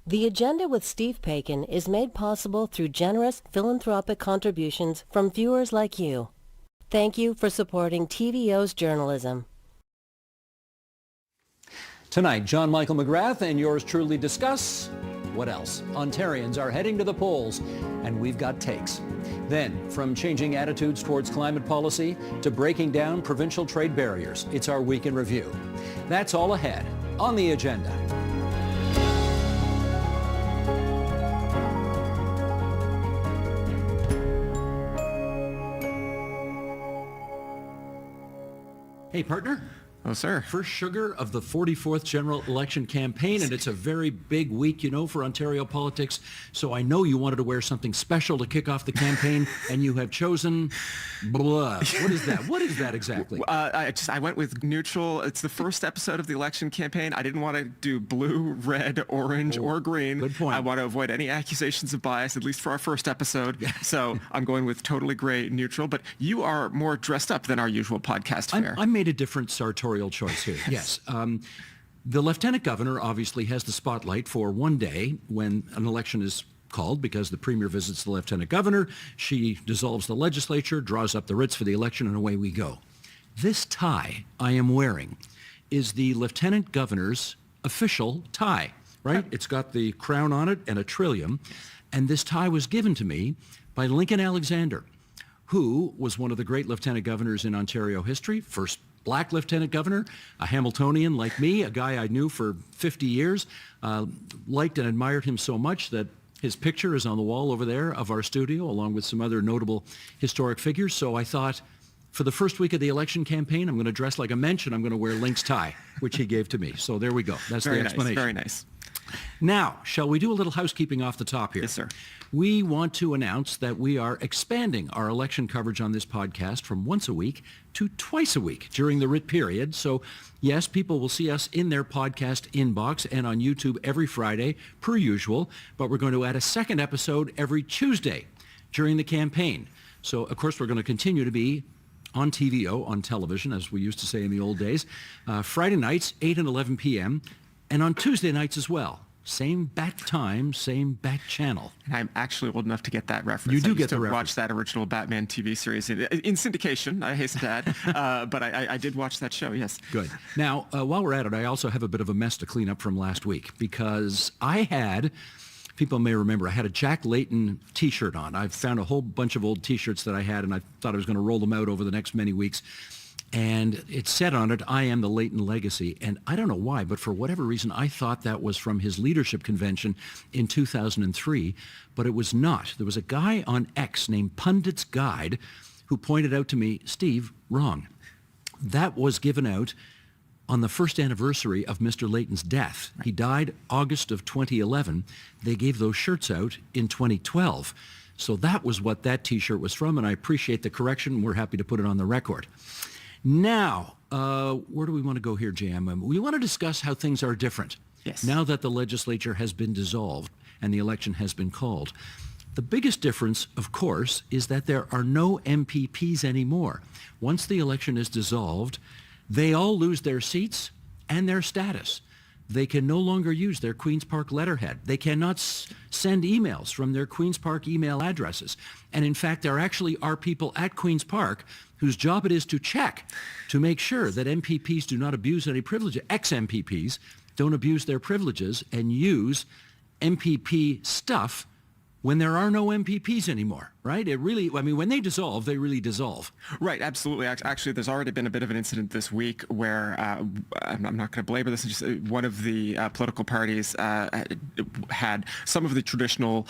The Agenda with Steve Paikin is made possible through generous philanthropic contributions from viewers like you. Thank you for supporting TVO's journalism. Tonight, John Michael McGrath and yours truly discuss what else. Ontarians are heading to the polls, and we've got takes. Then, from changing attitudes towards climate policy to breaking down provincial trade barriers, it's our week in review. That's all ahead on the agenda. Hey, partner. Oh, sir. First sugar of the 44th general election campaign, and it's a very big week, you know, for Ontario politics. So I know you wanted to wear something special to kick off the campaign, and you have chosen blah. What is that? What is that exactly? I went with neutral. It's the first episode of the election campaign. I didn't want to do blue, red, orange, or green. Good point. I want to avoid any accusations of bias, at least for our first episode. So I'm going with totally gray, neutral. But you are more dressed up than our usual podcast fare. I made a different sartorial choice here. Yes. The lieutenant governor obviously has the spotlight for one day when an election is called, because the premier visits the lieutenant governor, she dissolves the legislature, draws up the writs for the election, and away we go. This tie I am wearing is the lieutenant governor's official tie, right? It's got the crown on it and a trillium, and this tie was given to me by Lincoln Alexander, who was one of the great lieutenant governors in Ontario history, first Black lieutenant governor, a Hamiltonian like me, a guy I knew for 50 years, liked and admired him so much that his picture is on the wall over there of our studio, along with some other notable historic figures. So I thought, for the first week of the election campaign, I'm going to dress like a mensch, and I'm going to wear Link's tie, which he gave to me. So there we go. That's the explanation. Very nice. Now, shall we do a little housekeeping off the top here? Yes, sir. We want to announce that we are expanding our election coverage on this podcast from once a week to twice a week during the writ period. So, yes, people will see us in their podcast inbox and on YouTube every Friday, per usual, but we're going to add a second episode every Tuesday during the campaign. So, of course, we're going to continue to be on TVO, on television, as we used to say in the old days, Friday nights, 8 and 11 p.m., and on Tuesday nights as well. Same back time, same back channel. And I'm actually old enough to get that reference. You do get the to reference. Watch that original Batman TV series in syndication, I hasten to add. But I did watch that show, yes. Good. Now, while we're at it, I also have a bit of a mess to clean up from last week, because I had, people may remember, I had a Jack Layton T-shirt on. I found a whole bunch of old T-shirts that I had, and I thought I was going to roll them out over the next many weeks. And it said on it, "I am the Layton legacy." And I don't know why, but for whatever reason, I thought that was from his leadership convention in 2003, but it was not. There was a guy on X named Pundit's Guide who pointed out to me, "Steve, wrong. That was given out on the first anniversary of Mr. Layton's death. He died August of 2011. They gave those shirts out in 2012. So that was what that T-shirt was from, and I appreciate the correction. We're happy to put it on the record. Now, where do we want to go here, JM? We want to discuss how things are different. Yes. Now that the legislature has been dissolved and the election has been called. The biggest difference, of course, is that there are no MPPs anymore. Once the election is dissolved, they all lose their seats and their status. They can no longer use their Queen's Park letterhead. They cannot send emails from their Queen's Park email addresses. And in fact, there actually are people at Queen's Park whose job it is to check to make sure that MPPs do not abuse any privilege. Ex-MPPs don't abuse their privileges and use MPP stuff when there are no MPPs anymore, right? It really, I mean, when they dissolve, they really dissolve. Right, absolutely. Actually, there's already been a bit of an incident this week where, I'm not going to belabor this, just one of the political parties had some of the traditional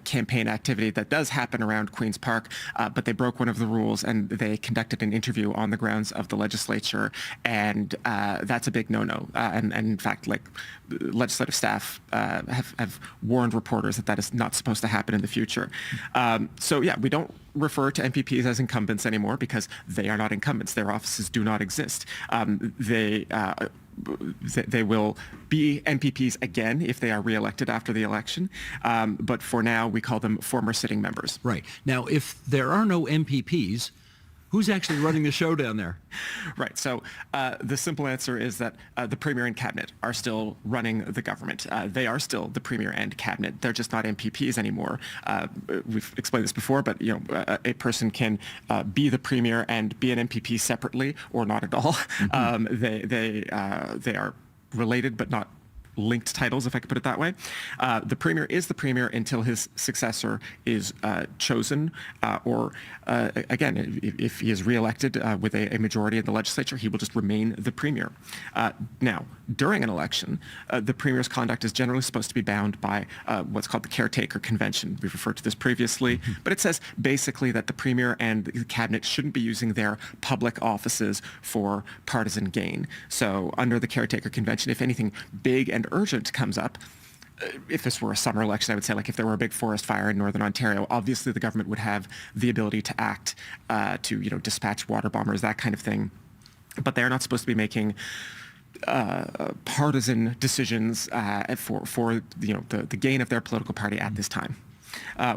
campaign activity that does happen around Queen's Park, but they broke one of the rules and they conducted an interview on the grounds of the legislature, and that's a big no-no. And in fact, like, legislative staff have warned reporters that that is not supposed to happen in the future. So yeah, we don't refer to MPPs as incumbents anymore because they are not incumbents. Their offices do not exist. They will be MPPs again if they are reelected after the election. But for now, we call them former sitting members. Right. Now, if there are no MPPs, Who's actually running the show down there? Right. So the simple answer is that the Premier and Cabinet are still running the government. They are still the Premier and Cabinet. They're just not MPPs anymore. We've explained this before, but a person can be the Premier and be an MPP separately or not at all. Mm-hmm. They are related but not linked titles, if I could put it that way. The Premier is the Premier until his successor is chosen, or again, if he is re-elected with a majority in the legislature, he will just remain the Premier. Now, during an election, the Premier's conduct is generally supposed to be bound by what's called the Caretaker Convention. We've referred to this previously, but it says basically that the Premier and the Cabinet shouldn't be using their public offices for partisan gain. So under the Caretaker Convention, if anything big and urgent comes up, if this were a summer election, I would say, like, if there were a big forest fire in Northern Ontario, obviously the government would have the ability to act to, dispatch water bombers, that kind of thing. But they're not supposed to be making partisan decisions for the gain of their political party at this time.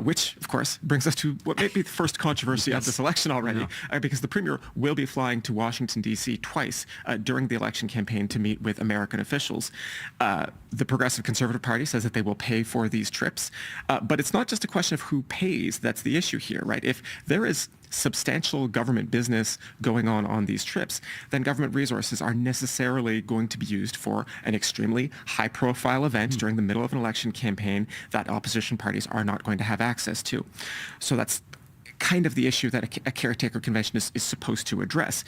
Which, of course, brings us to what may be the first controversy of this election already, because the Premier will be flying to Washington, D.C. twice during the election campaign to meet with American officials. The Progressive Conservative Party says that they will pay for these trips, but it's not just a question of who pays that's the issue here, right? If there is substantial government business going on these trips, then government resources are necessarily going to be used for an extremely high-profile event during the middle of an election campaign that opposition parties are not going to have access to. So that's kind of the issue that a caretaker convention is supposed to address.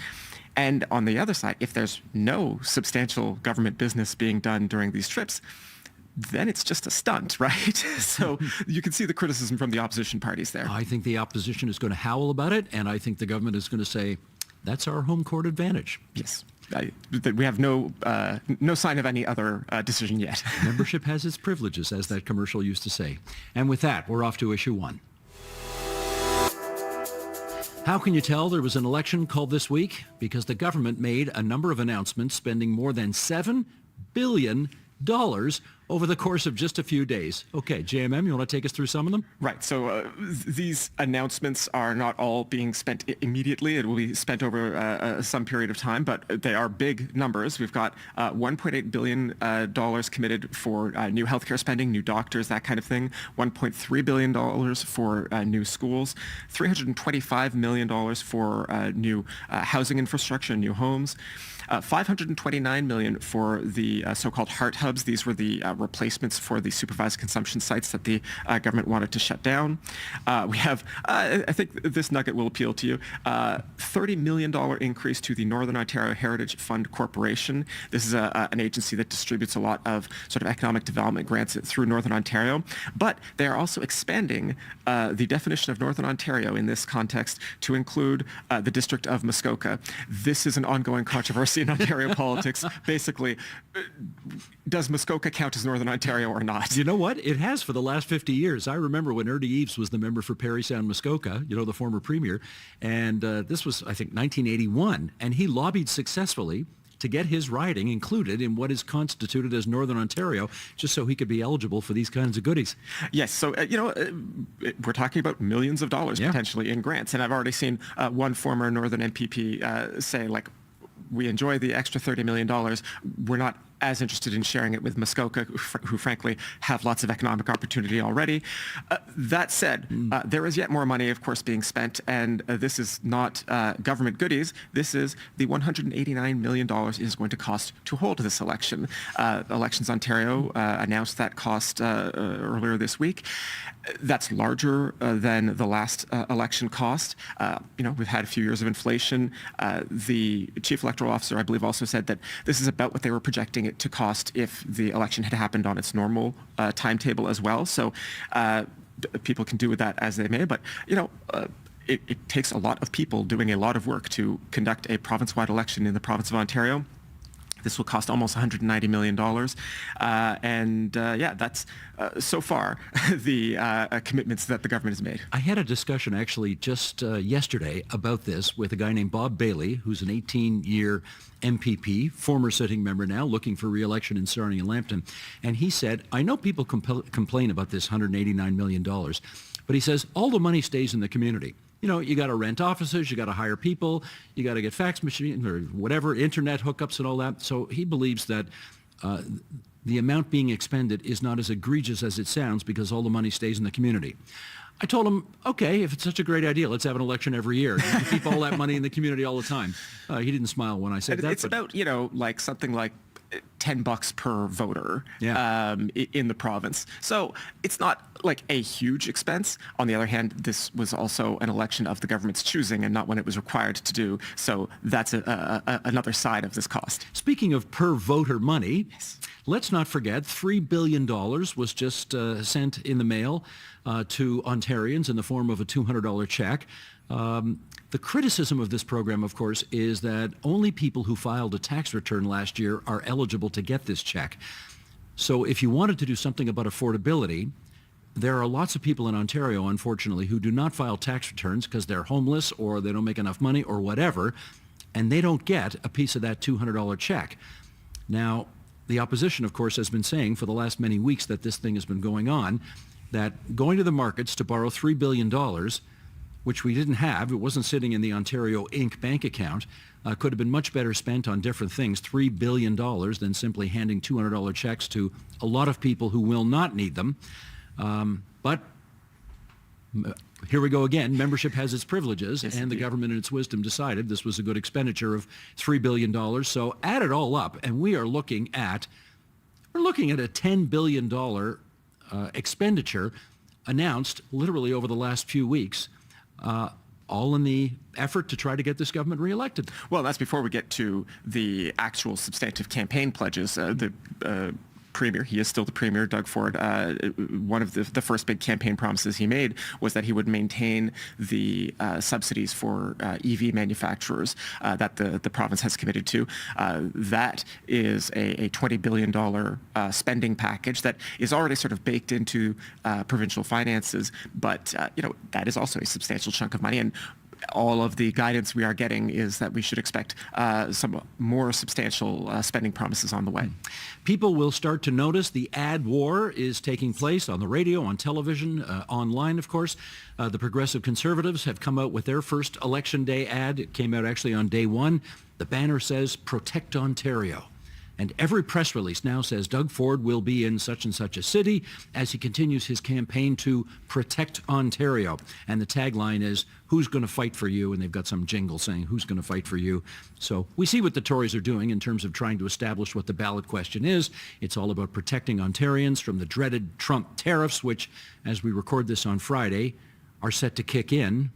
And on the other side, if there's no substantial government business being done during these trips, then it's just a stunt, right? So you can see the criticism from the opposition parties there. I think the opposition is going to howl about it, and I think the government is going to say, that's our home court advantage. Yes. We have no sign of any other decision yet. Membership has its privileges, as that commercial used to say. And with that, we're off to issue one. How can you tell there was an election called this week? Because the government made a number of announcements spending more than $7 billion over the course of just a few days. Okay, JMM, you want to take us through some of them? Right. So these announcements are not all being spent immediately. It will be spent over some period of time, but they are big numbers. We've got $1.8 billion committed for new healthcare spending, new doctors, that kind of thing. $1.3 billion for new schools. $325 million for new housing infrastructure, new homes. $529 million for the so-called heart hubs. These were the replacements for the supervised consumption sites that the government wanted to shut down. We have, I think this nugget will appeal to you, $30 million increase to the Northern Ontario Heritage Fund Corporation. This is an agency that distributes a lot of sort of economic development grants through Northern Ontario, but they are also expanding the definition of Northern Ontario in this context to include the district of Muskoka. This is an ongoing controversy in Ontario politics. Basically, does Muskoka count as Northern Ontario or not? You know what? It has for the last 50 years. I remember when Ernie Eves was the member for Parry Sound, Muskoka, the former premier, and this was, I think, 1981, and he lobbied successfully to get his riding included in what is constituted as Northern Ontario, just so he could be eligible for these kinds of goodies. Yes, so, we're talking about millions of dollars potentially in grants, and I've already seen one former Northern MPP say, we enjoy the extra $30 million. We're not as interested in sharing it with Muskoka, who frankly have lots of economic opportunity already. That said, there is yet more money, of course, being spent, and this is not government goodies. This is the $189 million it is going to cost to hold this election. Elections Ontario announced that cost earlier this week. That's larger than the last election cost. We've had a few years of inflation. The chief electoral officer, I believe, also said that this is about what they were projecting it to cost if the election had happened on its normal timetable as well. So people can do with that as they may, but it takes a lot of people doing a lot of work to conduct a province-wide election in the province of Ontario. This will cost almost $190 million. That's so far the commitments that the government has made. I had a discussion actually just yesterday about this with a guy named Bob Bailey, who's an 18-year MPP, former sitting member now, looking for re-election in Sarnia and Lambton. And he said, I know people complain about this $189 million, but he says all the money stays in the community. You got to rent offices, you got to hire people, you got to get fax machine or whatever, internet hookups and all that. So he believes that the amount being expended is not as egregious as it sounds because all the money stays in the community. I told him, okay, if it's such a great idea, let's have an election every year. You can keep all that money in the community all the time. He didn't smile when I said that. It's about, like something like $10 per voter in the province. So it's not like a huge expense. On the other hand, this was also an election of the government's choosing and not one it was required to do. So that's another side of this cost. Speaking of per voter money, let's not forget $3 billion was just sent in the mail to Ontarians in the form of a $200 check. The criticism of this program, of course, is that only people who filed a tax return last year are eligible to get this check. So if you wanted to do something about affordability, there are lots of people in Ontario, unfortunately, who do not file tax returns because they're homeless or they don't make enough money or whatever, and they don't get a piece of that $200 check. Now, the opposition, of course, has been saying for the last many weeks that this thing has been going on, that going to the markets to borrow $3 billion, which we didn't have, it wasn't sitting in the Ontario Inc. bank account, could have been much better spent on different things, $3 billion, than simply handing $200 checks to a lot of people who will not need them. But here we go again. Membership has its privileges, yes, and indeed. the government in its wisdom decided this was a good expenditure of $3 billion. So add it all up, and we're looking at a $10 billion expenditure announced literally over the last few weeks, all in the effort to try to get this government reelected. Well, that's before we get to the actual substantive campaign pledges. The Premier, he is still the Premier, Doug Ford, one of the first big campaign promises he made was that he would maintain the subsidies for EV manufacturers that the province has committed to. That is a $20 billion spending package that is already sort of baked into provincial finances, but that is also a substantial chunk of money. And all of the guidance we are getting is that we should expect some more substantial spending promises on the way. People will start to notice the ad war is taking place on the radio, on television, online, of course. The Progressive Conservatives have come out with their first Election Day ad. It came out actually on day one. The banner says, "Protect Ontario." And every press release now says Doug Ford will be in such and such a city as he continues his campaign to protect Ontario. And the tagline is, "Who's going to fight for you?" And they've got some jingle saying, "Who's going to fight for you?" So we see what the Tories are doing in terms of trying to establish what the ballot question is. It's all about protecting Ontarians from the dreaded Trump tariffs, which, as we record this on Friday, are set to kick in,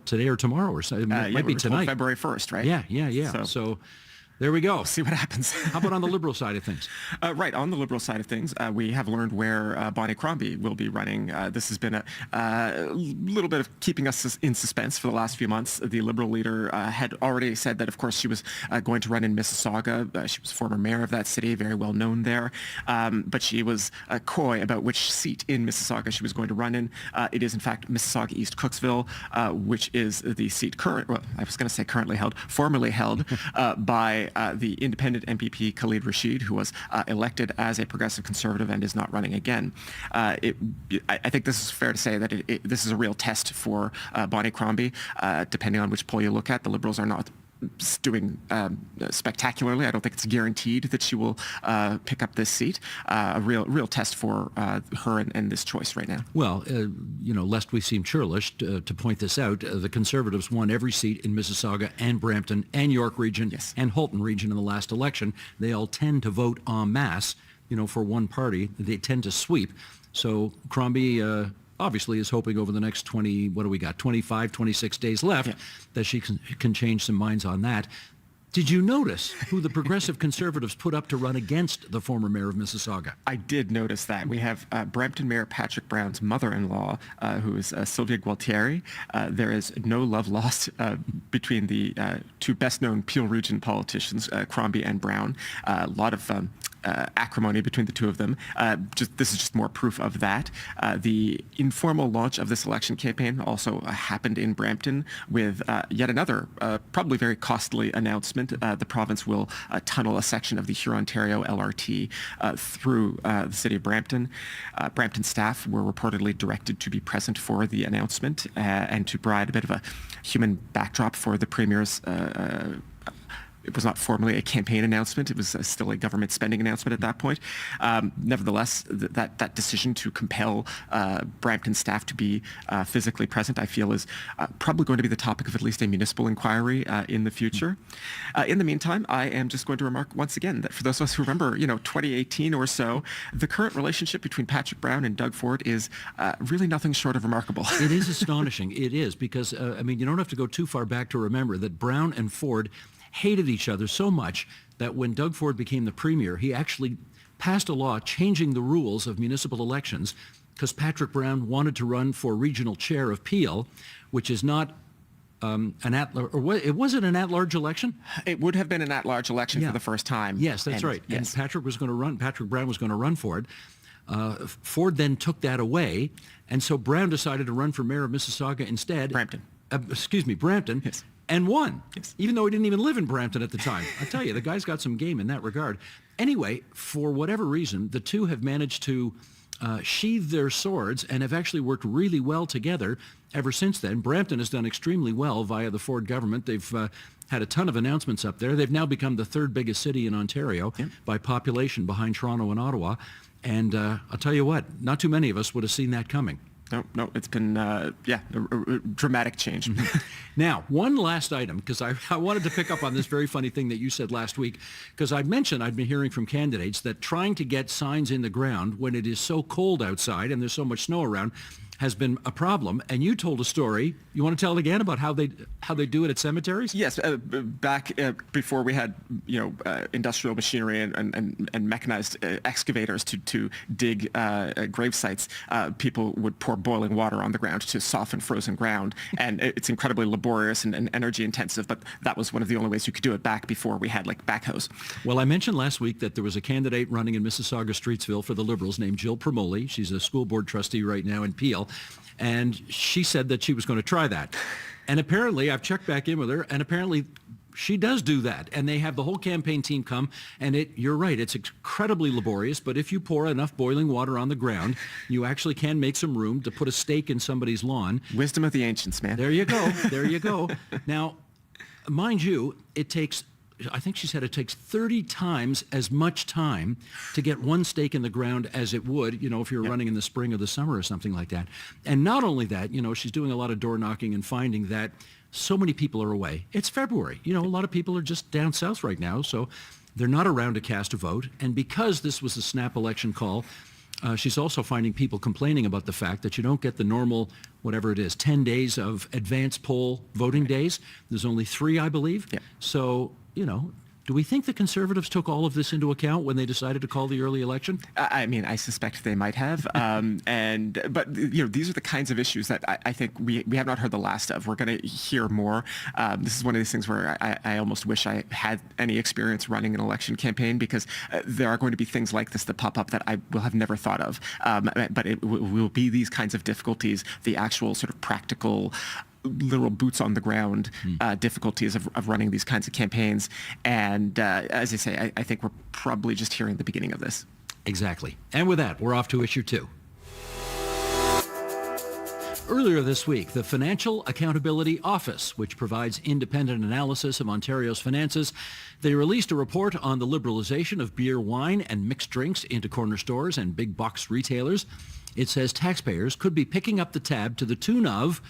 today or tomorrow? Or it might be tonight. February 1st, right? Yeah. So there we go. See what happens. How about on the Liberal side of things? Right, on the Liberal side of things, we have learned where Bonnie Crombie will be running. This has been a little bit of keeping us in suspense for the last few months. The Liberal leader had already said that, of course, she was going to run in Mississauga. She was former mayor of that city, very well known there. But she was coy about which seat in Mississauga she was going to run in. It is, in fact, Mississauga East Cooksville, which is the seat currently held, formerly held by the independent MPP Khalid Rashid, who was elected as a Progressive Conservative and is not running again. I think this is fair to say that this is a real test for Bonnie Crombie. Depending on which poll you look at, the Liberals are not doing spectacularly. I don't think it's guaranteed that she will pick up this seat. A real test for her and this choice right now. Well, lest we seem churlish to point this out, the Conservatives won every seat in Mississauga and Brampton and York Region and Halton Region in the last election. They all tend to vote en masse, for one party. They tend to sweep. So Crombie obviously is hoping over the next 25, 26 days left, that she can change some minds on that. Did you notice who the Progressive Conservatives put up to run against the former mayor of Mississauga? I did notice that. We have Brampton Mayor Patrick Brown's mother-in-law, who is Sylvia Gualtieri. There is no love lost between the two best-known Peel Region politicians, Crombie and Brown. A lot of acrimony between the two of them. This is just more proof of that. The informal launch of this election campaign also happened in Brampton with yet another probably very costly announcement. The province will tunnel a section of the Huron-Ontario LRT through the city of Brampton. Brampton staff were reportedly directed to be present for the announcement and to provide a bit of a human backdrop for the Premier's it was not formally a campaign announcement. It was still a government spending announcement at that point. Nevertheless, that decision to compel Brampton staff to be physically present, I feel, is probably going to be the topic of at least a municipal inquiry in the future. In the meantime, I am just going to remark once again that for those of us who remember, 2018 or so, the current relationship between Patrick Brown and Doug Ford is really nothing short of remarkable. It is astonishing. It is because, you don't have to go too far back to remember that Brown and Ford hated each other so much that when Doug Ford became the premier, he actually passed a law changing the rules of municipal elections because Patrick Brown wanted to run for regional chair of Peel, which is not was it an at-large election? It would have been an at-large election for the first time. Yes, that's right. Yes. And Patrick Brown was going to run for it. Ford then took that away, and so Brown decided to run for mayor of Mississauga instead. Brampton. Brampton. Yes. And won, yes. Even though he didn't even live in Brampton at the time. I tell you, the guy's got some game in that regard. Anyway, for whatever reason, the two have managed to sheathe their swords and have actually worked really well together ever since then. Brampton has done extremely well via the Ford government. They've had a ton of announcements up there. They've now become the third biggest city in Ontario by population behind Toronto and Ottawa. And I'll tell you what, not too many of us would have seen that coming. No, it's been, a dramatic change. Now, one last item, because I wanted to pick up on this very funny thing that you said last week, because I'd mentioned I'd been hearing from candidates that trying to get signs in the ground when it is so cold outside and there's so much snow around has been a problem. And you told a story. You want to tell it again about how they do it at cemeteries? Yes, back before we had industrial machinery and mechanized excavators to dig grave sites, people would pour boiling water on the ground to soften frozen ground, and it's incredibly laborious and energy intensive. But that was one of the only ways you could do it back before we had backhoes. Well, I mentioned last week that there was a candidate running in Mississauga Streetsville for the Liberals named Jill Promoli. She's a school board trustee right now in Peel. And she said that she was going to try that. And apparently, I've checked back in with her, and apparently she does do that. And they have the whole campaign team come, and you're right, it's incredibly laborious, but if you pour enough boiling water on the ground, you actually can make some room to put a stake in somebody's lawn. Wisdom of the ancients, man. There you go. There you go. Now, mind you, I think she said it takes 30 times as much time to get one stake in the ground as it would, if you're running in the spring or the summer or something like that. And not only that, she's doing a lot of door knocking and finding that so many people are away. It's February. A lot of people are just down south right now, so they're not around to cast a vote. And because this was a snap election call, she's also finding people complaining about the fact that you don't get the normal, whatever it is, 10 days of advance poll voting days. There's only 3, I believe. Yeah. So, do we think the Conservatives took all of this into account when they decided to call the early election? I suspect they might have. But these are the kinds of issues that I think we have not heard the last of. We're going to hear more. This is one of these things where I almost wish I had any experience running an election campaign, because there are going to be things like this that pop up that I will have never thought of. But it will be these kinds of difficulties, the actual sort of practical literal boots on the ground difficulties of running these kinds of campaigns. And as I say, I think we're probably just hearing the beginning of this. Exactly. And with that, we're off to issue 2. Earlier this week, the Financial Accountability Office, which provides independent analysis of Ontario's finances, they released a report on the liberalization of beer, wine, and mixed drinks into corner stores and big box retailers. It says taxpayers could be picking up the tab to the tune of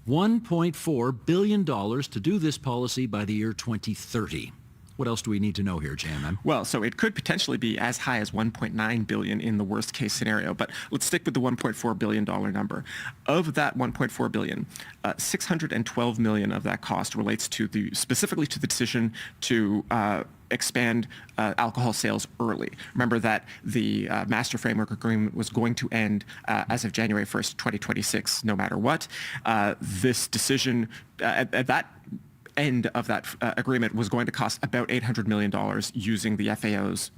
$1.4 billion to do this policy by the year 2030. What else do we need to know here, Jan? Well, so it could potentially be as high as $1.9 billion in the worst case scenario, but let's stick with the $1.4 billion number. Of that $1.4 billion, $612 million of that cost relates to specifically to the decision to expand alcohol sales early. Remember that the Master Framework Agreement was going to end as of January 1st, 2026, no matter what. This decision, at that end of that agreement was going to cost about $800 million using the FAO's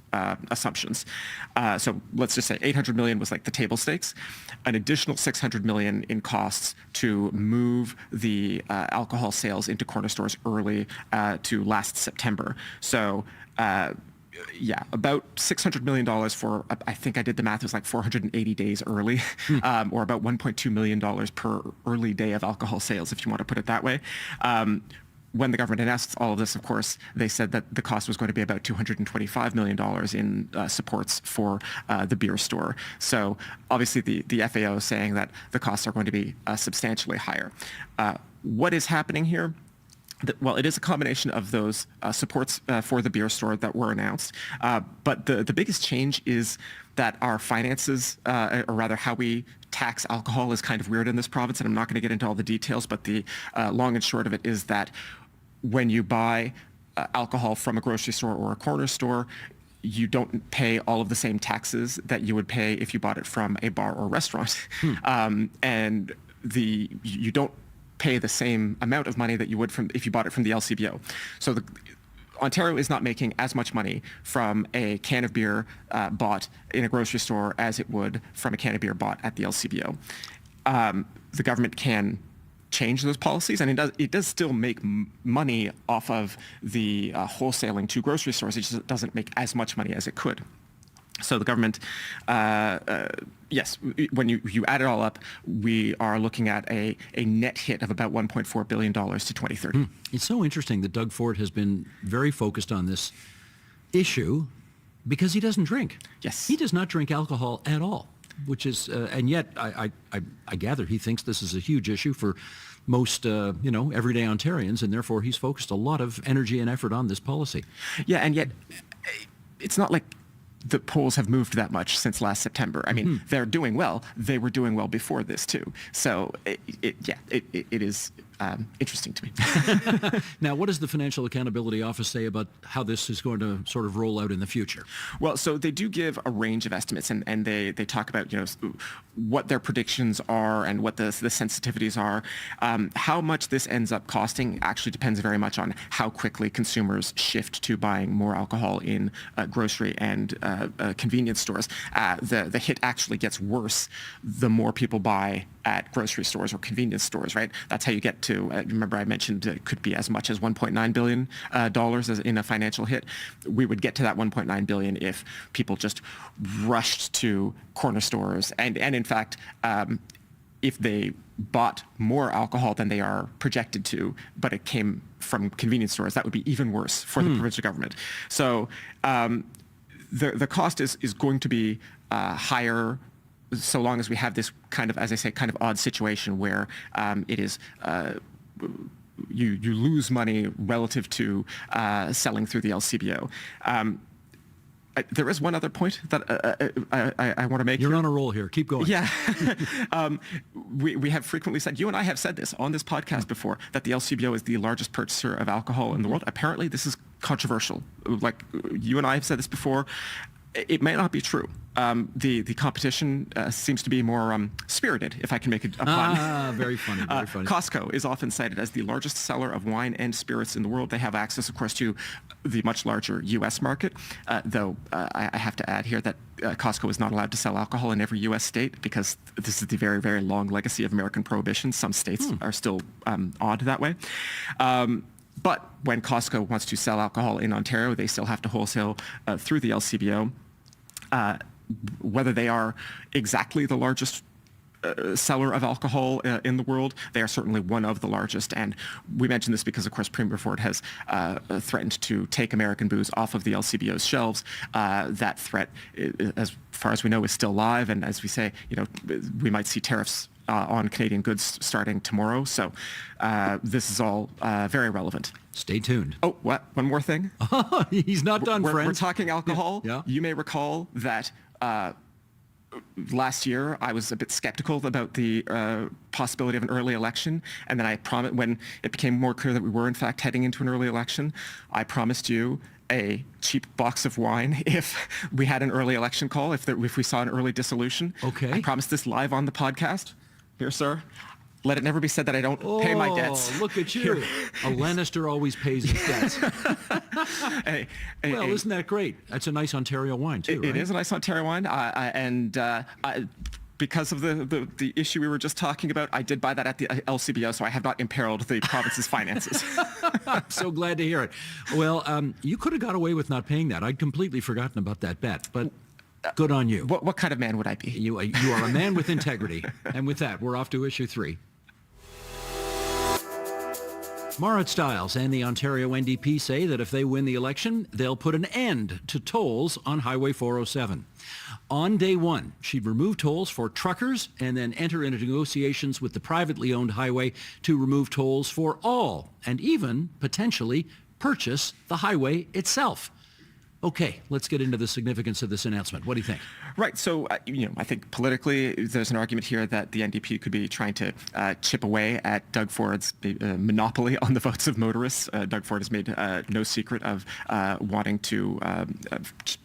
assumptions. So let's just say $800 million was like the table stakes, an additional $600 million in costs to move the alcohol sales into corner stores early to last September. So yeah, about $600 million for, I think I did the math, it was like 480 days early, or about $1.2 million per early day of alcohol sales, if you want to put it that way. When the government announced all of this, of course, they said that the cost was going to be about $225 million in supports for the beer store. So obviously the FAO is saying that the costs are going to be substantially higher. What is happening here? Well, it is a combination of those supports for the beer store that were announced. But the biggest change is that our finances, or rather how we tax alcohol, is kind of weird in this province. And I'm not going to get into all the details, but the long and short of it is that when you buy alcohol from a grocery store or a corner store, you don't pay all of the same taxes that you would pay if you bought it from a bar or restaurant. And you don't pay the same amount of money that you would if you bought it from the LCBO. So Ontario is not making as much money from a can of beer bought in a grocery store as it would from a can of beer bought at the LCBO. The government can change those policies, and it does still make money off of the wholesaling to grocery stores. It just doesn't make as much money as it could. So the government, yes, when you add it all up, we are looking at a net hit of about $1.4 billion to 2030. It's so interesting that Doug Ford has been very focused on this issue because he doesn't drink. Yes. He does not drink alcohol at all, which is, and yet I gather he thinks this is a huge issue for most, everyday Ontarians, and therefore he's focused a lot of energy and effort on this policy. Yeah, and yet it's not like the polls have moved that much since last September. I mean, they're doing well. They were doing well before this too. So it is interesting to me. Now, what does the Financial Accountability Office say about how this is going to sort of roll out in the future? Well, so they do give a range of estimates, and they talk about what their predictions are and what the sensitivities are. How much this ends up costing actually depends very much on how quickly consumers shift to buying more alcohol in grocery and convenience stores. The hit actually gets worse the more people buy at grocery stores or convenience stores, right? That's how you get to, remember I mentioned it could be as much as $1.9 billion as in a financial hit. We would get to that $1.9 billion if people just rushed to corner stores. And in fact, if they bought more alcohol than they are projected to, but it came from convenience stores, that would be even worse for the provincial government. So the cost is going to be higher so long as we have this kind of, as I say, kind of odd situation where it is you lose money relative to selling through the LCBO. There is one other point that I want to make. You're on a roll here. Keep going. Yeah. We have frequently said, you and I have said this on this podcast before, that the LCBO is the largest purchaser of alcohol in the world. Apparently, this is controversial. Like, you and I have said this before. It may not be true. The competition seems to be more spirited, if I can make a pun. Very funny, very funny. Costco is often cited as the largest seller of wine and spirits in the world. They have access, of course, to the much larger U.S. market, though I have to add here that Costco is not allowed to sell alcohol in every U.S. state because this is the very, very long legacy of American prohibition. Some states are still odd that way. But when Costco wants to sell alcohol in Ontario, they still have to wholesale through the LCBO. Whether they are exactly the largest seller of alcohol in the world, they are certainly one of the largest. And we mention this because, of course, Premier Ford has threatened to take American booze off of the LCBO's shelves. That threat, as far as we know, is still live. And as we say, we might see tariffs on Canadian goods starting tomorrow. So this is all very relevant. Stay tuned. Oh, what? One more thing? He's not done, friends. We're talking alcohol. Yeah. You may recall that last year I was a bit skeptical about the possibility of an early election. And then I promised, when it became more clear that we were in fact heading into an early election, I promised you a cheap box of wine if we had an early election call, if we saw an early dissolution. Okay. I promised this live on the podcast. Here, sir. Let it never be said that I don't pay my debts. Oh, look at you. A Lannister always pays his debts. Isn't that great? That's a nice Ontario wine, too, right? It is a nice Ontario wine. Because of the issue we were just talking about, I did buy that at the LCBO, so I have not imperiled the province's finances. I'm so glad to hear it. Well, you could have got away with not paying that. I'd completely forgotten about that bet, but good on you. What kind of man would I be? You are a man with integrity. And with that, we're off to issue 3. Marit Stiles and the Ontario NDP say that if they win the election, they'll put an end to tolls on Highway 407. On day 1, she'd remove tolls for truckers and then enter into negotiations with the privately owned highway to remove tolls for all and even potentially purchase the highway itself. Okay, let's get into the significance of this announcement. What do you think? Right. So, I think politically, there's an argument here that the NDP could be trying to chip away at Doug Ford's monopoly on the votes of motorists. Doug Ford has made no secret of wanting to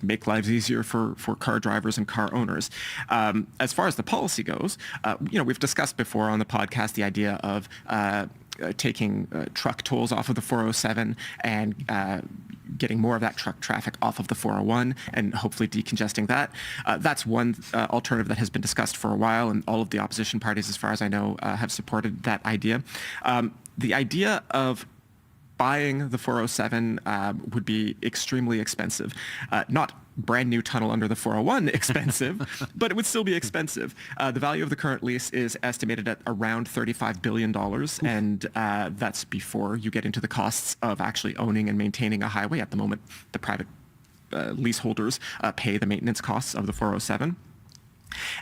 make lives easier for car drivers and car owners. As far as the policy goes, we've discussed before on the podcast the idea of taking truck tolls off of the 407 and getting more of that truck traffic off of the 401 and hopefully decongesting that. That's one alternative that has been discussed for a while, and all of the opposition parties, as far as I know, have supported that idea. The idea of buying the 407 would be extremely expensive. Not brand new tunnel under the 401 expensive, but it would still be expensive. The value of the current lease is estimated at around $35 billion, and that's before you get into the costs of actually owning and maintaining a highway. At the moment, the private leaseholders pay the maintenance costs of the 407.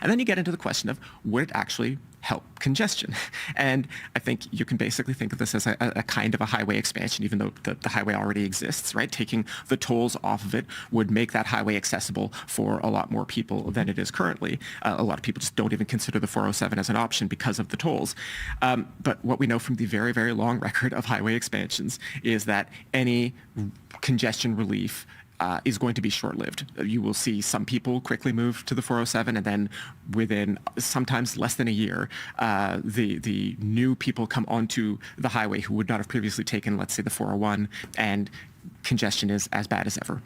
And then you get into the question of, would it actually help congestion? And I think you can basically think of this as a kind of a highway expansion, even though the highway already exists, right? Taking the tolls off of it would make that highway accessible for a lot more people than it is currently. A lot of people just don't even consider the 407 as an option because of the tolls. But what we know from the very, very long record of highway expansions is that any congestion relief is going to be short-lived. You will see some people quickly move to the 407, and then within sometimes less than a year, the new people come onto the highway who would not have previously taken, let's say, the 401, and congestion is as bad as ever.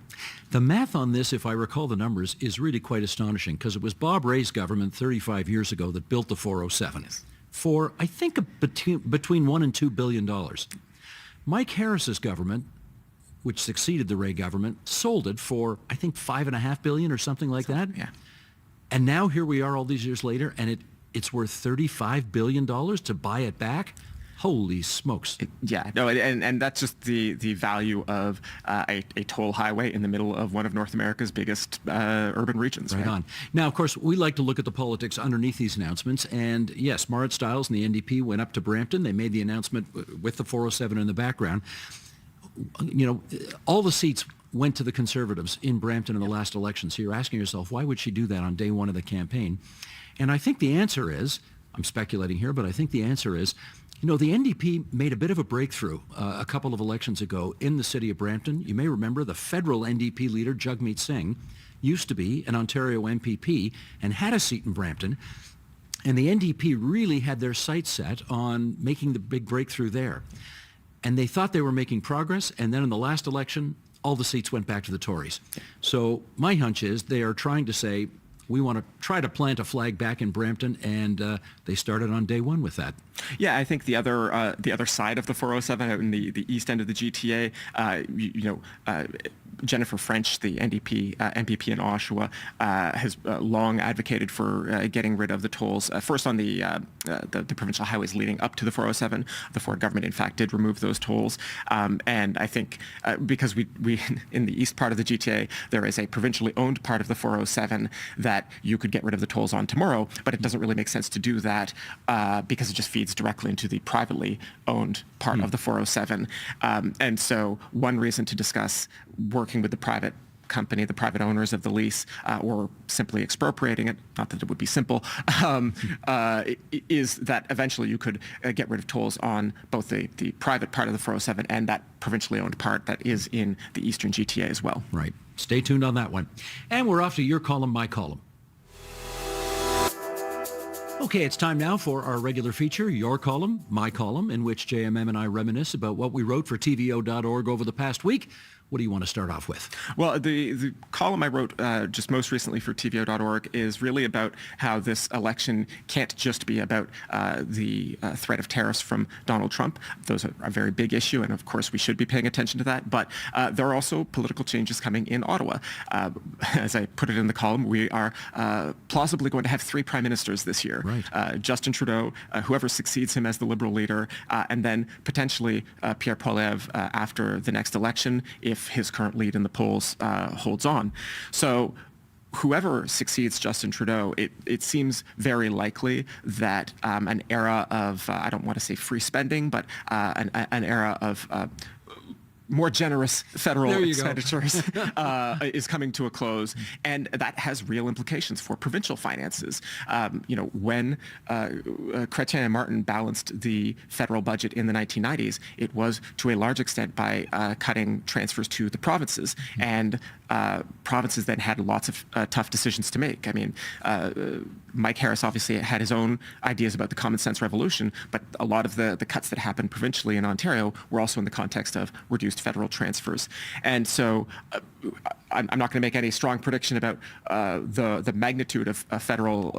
The math on this, if I recall the numbers, is really quite astonishing, because it was Bob Ray's government 35 years ago that built the 407 for, I think, between $1 and $2 billion. Mike Harris's government, which succeeded the Ray government, sold it for, I think, $5.5 billion or something like that. Yeah. And now here we are all these years later, and it's worth $35 billion to buy it back. Holy smokes. And that's just the value of a toll highway in the middle of one of North America's biggest urban regions. Right on. Now, of course, we like to look at the politics underneath these announcements. And yes, Marit Stiles and the NDP went up to Brampton. They made the announcement with the 407 in the background. All the seats went to the Conservatives in Brampton in the last election. So you're asking yourself, why would she do that on day 1 of the campaign? And I think the answer is, I'm speculating here, but I think the answer is, the NDP made a bit of a breakthrough a couple of elections ago in the city of Brampton. You may remember the federal NDP leader, Jagmeet Singh, used to be an Ontario MPP and had a seat in Brampton. And the NDP really had their sights set on making the big breakthrough there. And they thought they were making progress, and then in the last election, all the seats went back to the Tories. So my hunch is they are trying to say, we want to try to plant a flag back in Brampton, and they started on day 1 with that. Yeah, I think the other side of the 407 out in the east end of the GTA, Jennifer French, the NDP MPP in Oshawa, has long advocated for getting rid of the tolls. First on the provincial highways leading up to the 407, the Ford government in fact did remove those tolls, and I think because we in the east part of the GTA there is a provincially owned part of the 407 that you could get rid of the tolls on tomorrow, but it doesn't really make sense to do that because it just feeds directly into the privately owned part of the 407, and so one reason to discuss working with the private company, the private owners of the lease, or simply expropriating it, not that it would be simple, is that eventually you could get rid of tolls on both the private part of the 407 and that provincially owned part that is in the eastern GTA as well. Right. Stay tuned on that one. And we're off to your column, my column. Okay, it's time now for our regular feature, Your Column, My Column, in which JMM and I reminisce about what we wrote for TVO.org over the past week. What do you want to start off with? Well, the column I wrote just most recently for TVO.org is really about how this election can't just be about the threat of tariffs from Donald Trump. Those are a very big issue, and of course we should be paying attention to that. But there are also political changes coming in Ottawa. As I put it in the column, we are plausibly going to have 3 prime ministers this year. Right. Justin Trudeau, whoever succeeds him as the Liberal leader, and then potentially Pierre Poilievre after the next election, if his current lead in the polls holds on. So whoever succeeds Justin Trudeau, it seems very likely that an era of, I don't want to say free spending, but an era of more generous federal expenditures is coming to a close, and that has real implications for provincial finances. When Chrétien and Martin balanced the federal budget in the 1990s, it was to a large extent by cutting transfers to the provinces, and provinces then had lots of tough decisions to make. I mean, Mike Harris obviously had his own ideas about the common sense revolution, but a lot of the cuts that happened provincially in Ontario were also in the context of reduced federal transfers. And so I'm not going to make any strong prediction about the magnitude of federal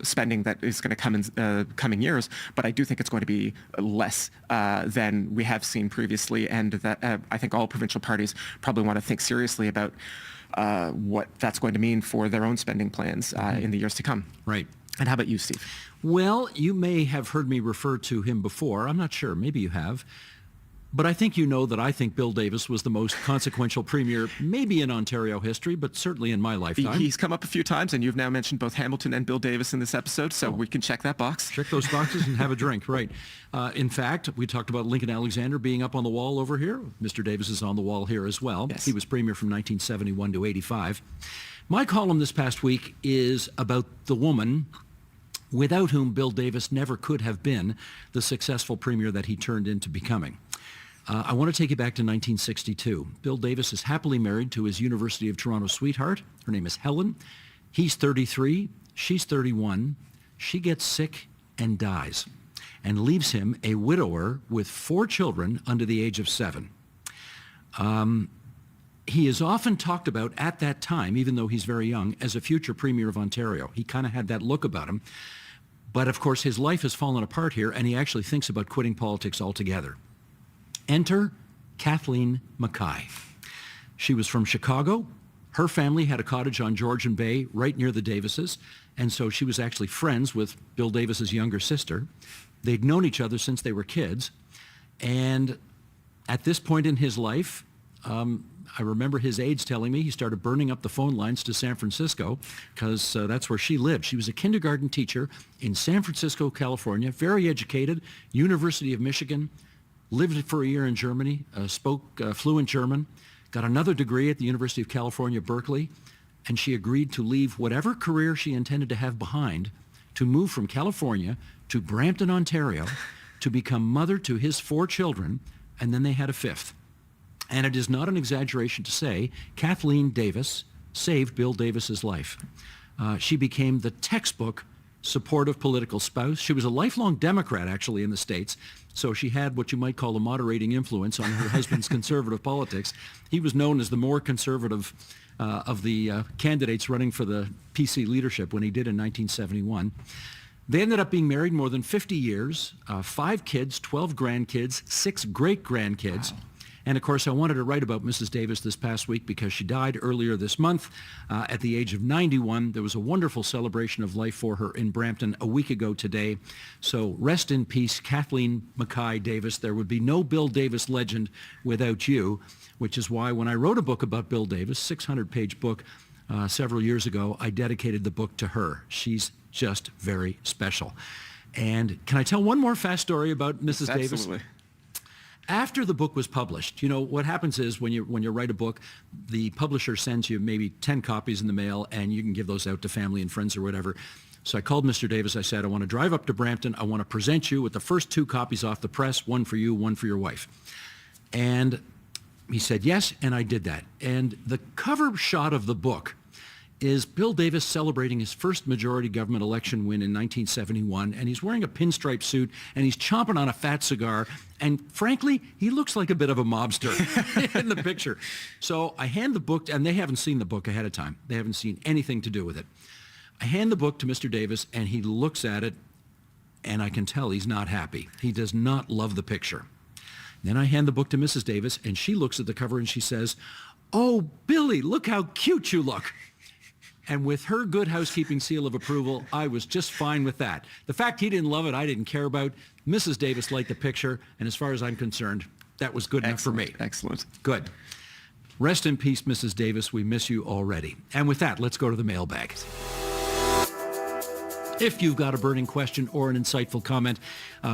spending that is going to come in coming years, but I do think it's going to be less than we have seen previously, and that I think all provincial parties probably want to think seriously about what that's going to mean for their own spending plans in the years to come. Right. And how about you, Steve? Well, you may have heard me refer to him before. I'm not sure. Maybe you have. But I think you know that I think Bill Davis was the most consequential premier, maybe in Ontario history, but certainly in my lifetime. He's come up a few times, and you've now mentioned both Hamilton and Bill Davis in this episode, so we can check that box. Check those boxes and have a drink, right. In fact, we talked about Lincoln Alexander being up on the wall over here. Mr. Davis is on the wall here as well. Yes. He was premier from 1971 to 85. My column this past week is about the woman without whom Bill Davis never could have been the successful premier that he turned into becoming. I want to take you back to 1962. Bill Davis is happily married to his University of Toronto sweetheart. Her name is Helen. He's 33. She's 31. She gets sick and dies and leaves him a widower with 4 children under the age of 7. He is often talked about at that time, even though he's very young, as a future premier of Ontario. He kind of had that look about him. But of course, his life has fallen apart here, and he actually thinks about quitting politics altogether. Enter Kathleen Mackay. She was from Chicago. Her family had a cottage on Georgian Bay right near the Davises, and so she was actually friends with Bill Davis's younger sister. They'd known each other since they were kids, and at this point in his life, I remember his aides telling me he started burning up the phone lines to San Francisco because that's where she lived. She was a kindergarten teacher in San Francisco, California, very educated, University of Michigan, lived for a year in Germany, spoke fluent German, got another degree at the University of California, Berkeley, and she agreed to leave whatever career she intended to have behind to move from California to Brampton, Ontario, to become mother to his 4 children, and then they had a 5th. And it is not an exaggeration to say Kathleen Davis saved Bill Davis's life. She became the textbook supportive political spouse. She was a lifelong Democrat, actually, in the States, so she had what you might call a moderating influence on her husband's conservative politics. He was known as the more conservative of the candidates running for the PC leadership when he did in 1971. They ended up being married more than 50 years, 5 kids, 12 grandkids, 6 great-grandkids. Wow. And of course, I wanted to write about Mrs. Davis this past week because she died earlier this month at the age of 91. There was a wonderful celebration of life for her in Brampton a week ago today. So rest in peace, Kathleen Mackay Davis. There would be no Bill Davis legend without you, which is why when I wrote a book about Bill Davis, 600-page book several years ago, I dedicated the book to her. She's just very special. And can I tell one more fast story about Mrs. Davis? Absolutely. After the book was published, you know, what happens is when you write a book, the publisher sends you maybe 10 copies in the mail, and you can give those out to family and friends or whatever. So I called Mr. Davis. I said, I want to drive up to Brampton. I want to present you with the first 2 copies off the press, one for you, one for your wife. And he said yes, and I did that. And the cover shot of the book is Bill Davis celebrating his first majority government election win in 1971, and he's wearing a pinstripe suit, and he's chomping on a fat cigar, and frankly, he looks like a bit of a mobster in the picture. So I hand the book, and they haven't seen the book ahead of time. They haven't seen anything to do with it. I hand the book to Mr. Davis, and he looks at it, and I can tell he's not happy. He does not love the picture. Then I hand the book to Mrs. Davis, and she looks at the cover, and she says, "Oh, Billy, look how cute you look." And with her good housekeeping seal of approval, I was just fine with that. The fact he didn't love it, I didn't care about. Mrs. Davis liked the picture, and as far as I'm concerned, that was good enough for me. Excellent. Good. Rest in peace, Mrs. Davis. We miss you already. And with that, let's go to the mailbag. If you've got a burning question or an insightful comment,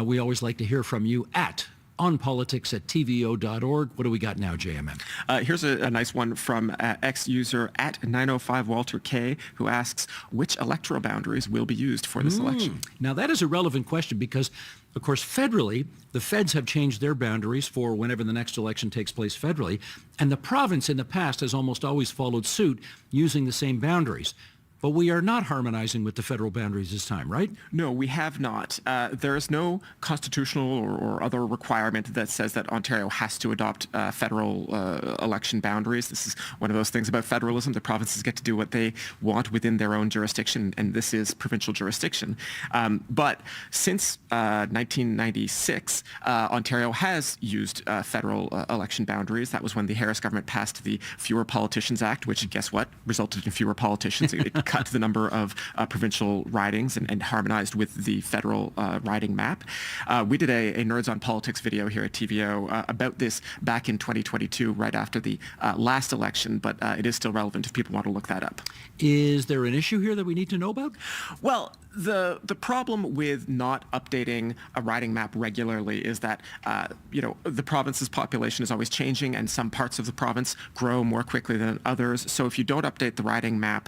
we always like to hear from you at onpolitics@tvo.org. What do we got now, JMM? Here's a nice one from ex-user at 905 Walter K, who asks, which electoral boundaries will be used for this election? Now, that is a relevant question because, of course, federally, the feds have changed their boundaries for whenever the next election takes place federally, and the province in the past has almost always followed suit using the same boundaries. But we are not harmonizing with the federal boundaries this time, right? No, we have not. There is no constitutional or other requirement that says that Ontario has to adopt federal election boundaries. This is one of those things about federalism. The provinces get to do what they want within their own jurisdiction, and this is provincial jurisdiction. But since 1996, Ontario has used federal election boundaries. That was when the Harris government passed the Fewer Politicians Act, which, guess what, resulted in fewer politicians. It cut the number of provincial ridings and harmonized with the federal riding map. We did a Nerds on Politics video here at TVO about this back in 2022, right after the last election, but it is still relevant if people want to look that up. Is there an issue here that we need to know about? Well, the problem with not updating a riding map regularly is that the province's population is always changing, and some parts of the province grow more quickly than others. So if you don't update the riding map,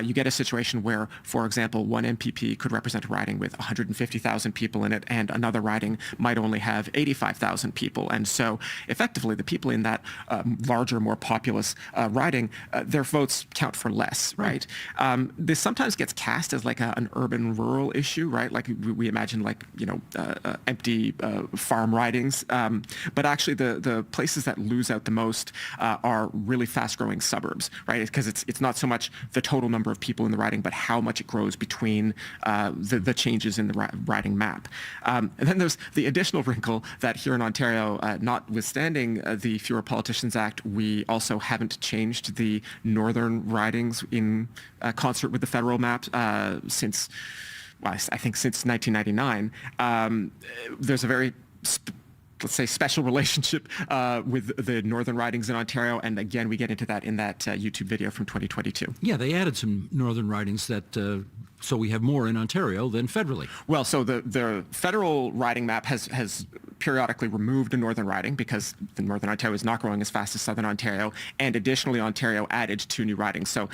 you get a situation where, for example, one MPP could represent a riding with 150,000 people in it, and another riding might only have 85,000 people. And so effectively, the people in that larger, more populous riding, their votes count for less, right? This sometimes gets cast as like an urban-rural issue, right? Like we imagine empty farm ridings. But actually, the places that lose out the most are really fast-growing suburbs, right? Because it's not so much the total number of people in the riding, but how much it grows between the changes in the riding map. And then there's the additional wrinkle that here in Ontario, notwithstanding the Fewer Politicians Act, we also haven't changed the northern ridings in concert with the federal map since 1999. There's a very let's say special relationship with the northern ridings in Ontario, and again we get into that in that YouTube video from 2022. Yeah, they added some northern ridings that so we have more in Ontario than federally. Well, so the federal riding map has periodically removed a northern riding because the northern Ontario is not growing as fast as southern Ontario, and additionally Ontario added 2 new ridings. So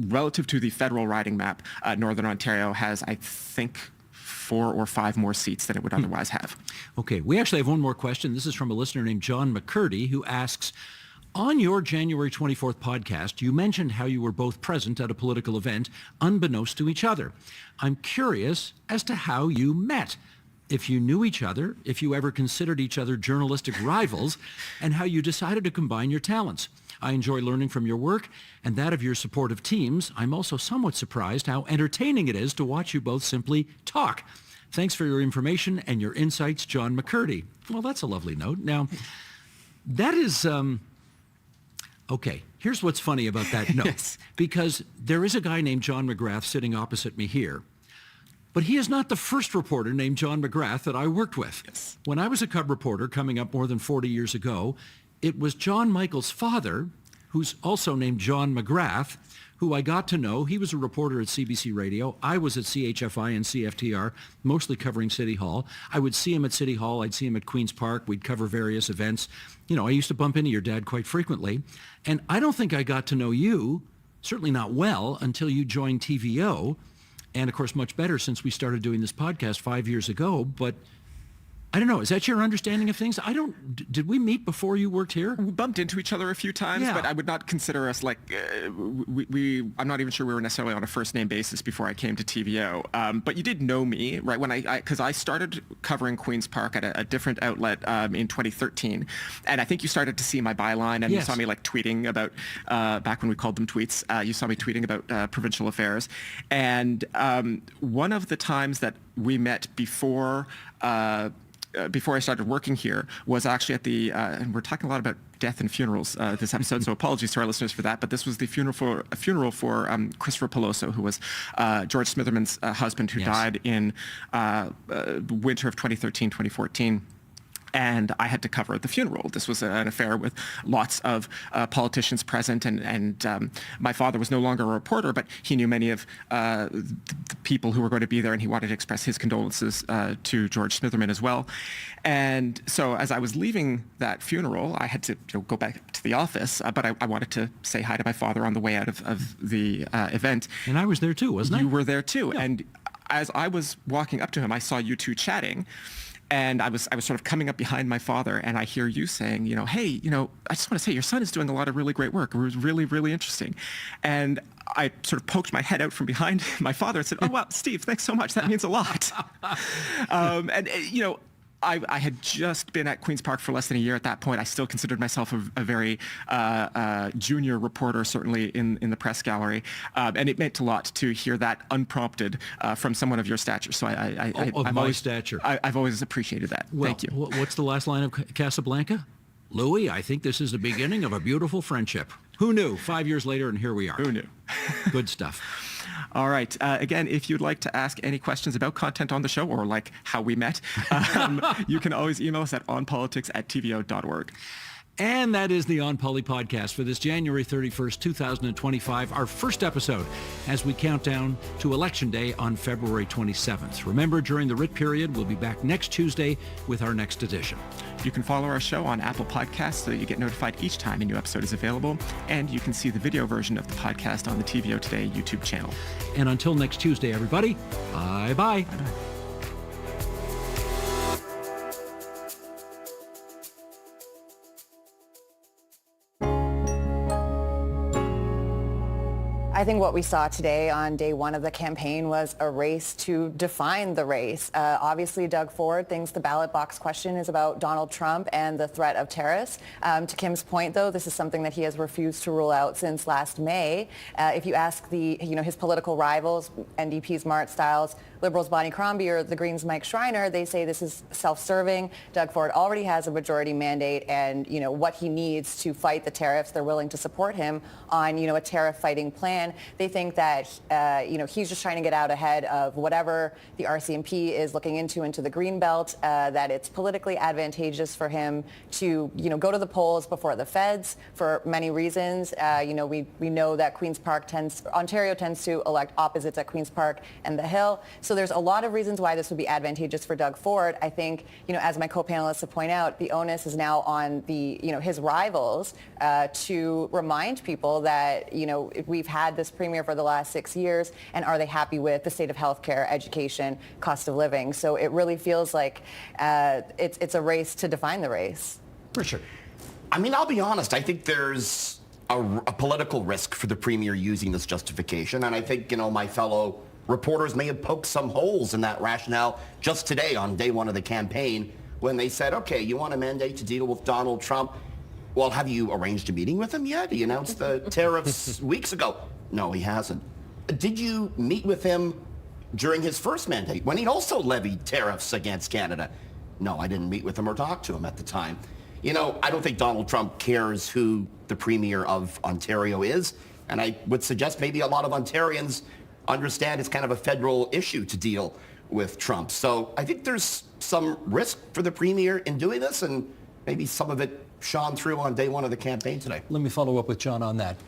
relative to the federal riding map, northern Ontario has, I think, 4 or 5 more seats than it would otherwise have. Okay, we actually have one more question. This is from a listener named John McCurdy, who asks, on your January 24th podcast, you mentioned how you were both present at a political event unbeknownst to each other. I'm curious as to how you met, if you knew each other, if you ever considered each other journalistic rivals, and how you decided to combine your talents. I enjoy learning from your work and that of your supportive teams. I'm also somewhat surprised how entertaining it is to watch you both simply talk. Thanks for your information and your insights, John McCurdy. Well, that's a lovely note. Now, that is... Okay, here's what's funny about that note. Yes. Because there is a guy named John McGrath sitting opposite me here, but he is not the first reporter named John McGrath that I worked with. Yes. When I was a cub reporter coming up more than 40 years ago, it was John Michael's father, who's also named John McGrath, who I got to know. He was a reporter at CBC Radio. I was at CHFI and CFTR, mostly covering City Hall. I would see him at City Hall. I'd see him at Queen's Park. We'd cover various events. You know, I used to bump into your dad quite frequently. And I don't think I got to know you, certainly not well, until you joined TVO. And, of course, much better since we started doing this podcast 5 years ago. But I don't know. Is that your understanding of things? Did we meet before you worked here? We bumped into each other a few times, Yeah. but I would not consider us like, I'm not even sure we were necessarily on a first name basis before I came to TVO. But you did know me, right? Because I started covering Queen's Park at a different outlet in 2013. And I think you started to see my byline and Yes. you saw me like tweeting about, back when we called them tweets, you saw me tweeting about provincial affairs. And one of the times that we met before I started working here was actually at the, and we're talking a lot about death and funerals this episode, so apologies to our listeners for that, but this was the funeral for Christopher Peloso, who was George Smitherman's husband, who Yes. died in winter of 2013, 2014. And I had to cover the funeral. This was an affair with lots of politicians present, and my father was no longer a reporter, but he knew many of the people who were going to be there, and he wanted to express his condolences to George Smitherman as well. And so as I was leaving that funeral, I had to go back to the office, but I wanted to say hi to my father on the way out of the event. And I was there too, wasn't I? You were there too. Yeah. And as I was walking up to him, I saw you two chatting. And I was sort of coming up behind my father, and I hear you saying, hey, I just want to say your son is doing a lot of really great work. It was really, really interesting. And I sort of poked my head out from behind my father and said, oh, wow, Steve, thanks so much. That means a lot. I had just been at Queen's Park for less than a year at that point. I still considered myself a very junior reporter, certainly in the press gallery. And it meant a lot to hear that unprompted from someone of your stature. So I've always appreciated that. Well, Thank you. What's the last line of Casablanca? Louis, I think this is the beginning of a beautiful friendship. Who knew? 5 years later, and here we are. Who knew? Good stuff. All right. Again, if you'd like to ask any questions about content on the show or like how we met, you can always email us at onpolitics@tvo.org. And that is the On Poly podcast for this January 31st, 2025, our first episode as we count down to Election Day on February 27th. Remember, during the writ period, we'll be back next Tuesday with our next edition. You can follow our show on Apple Podcasts so that you get notified each time a new episode is available. And you can see the video version of the podcast on the TVO Today YouTube channel. And until next Tuesday, everybody, bye-bye. Bye-bye. I think what we saw today on day one of the campaign was a race to define the race. Obviously, Doug Ford thinks the ballot box question is about Donald Trump and the threat of tariffs. To Kim's point, though, this is something that he has refused to rule out since last May. If you ask his political rivals, NDP's Mart Stiles, Liberals' Bonnie Crombie, or the Greens' Mike Schreiner, they say this is self-serving. Doug Ford already has a majority mandate, and what he needs to fight the tariffs, they're willing to support him on a tariff-fighting plan. They think that he's just trying to get out ahead of whatever the RCMP is looking into the Green Belt. That it's politically advantageous for him to go to the polls before the feds for many reasons. We know that Ontario tends to elect opposites at Queen's Park and the Hill. So there's a lot of reasons why this would be advantageous for Doug Ford. I think, as my co-panelists have pointed out, the onus is now on his rivals to remind people that, we've had this premier for the last 6 years, and are they happy with the state of healthcare, education, cost of living? So it really feels like it's a race to define the race. Richard. I mean, I'll be honest. I think there's a political risk for the premier using this justification, and I think, my fellow reporters may have poked some holes in that rationale just today on day one of the campaign when they said, okay, you want a mandate to deal with Donald Trump? Well, have you arranged a meeting with him yet? He announced the tariffs weeks ago. No, he hasn't. Did you meet with him during his first mandate when he'd also levied tariffs against Canada? No, I didn't meet with him or talk to him at the time. I don't think Donald Trump cares who the premier of Ontario is. And I would suggest maybe a lot of Ontarians understand it's kind of a federal issue to deal with Trump. So I think there's some risk for the premier in doing this, and maybe some of it shone through on day one of the campaign today. Let me follow up with John on that.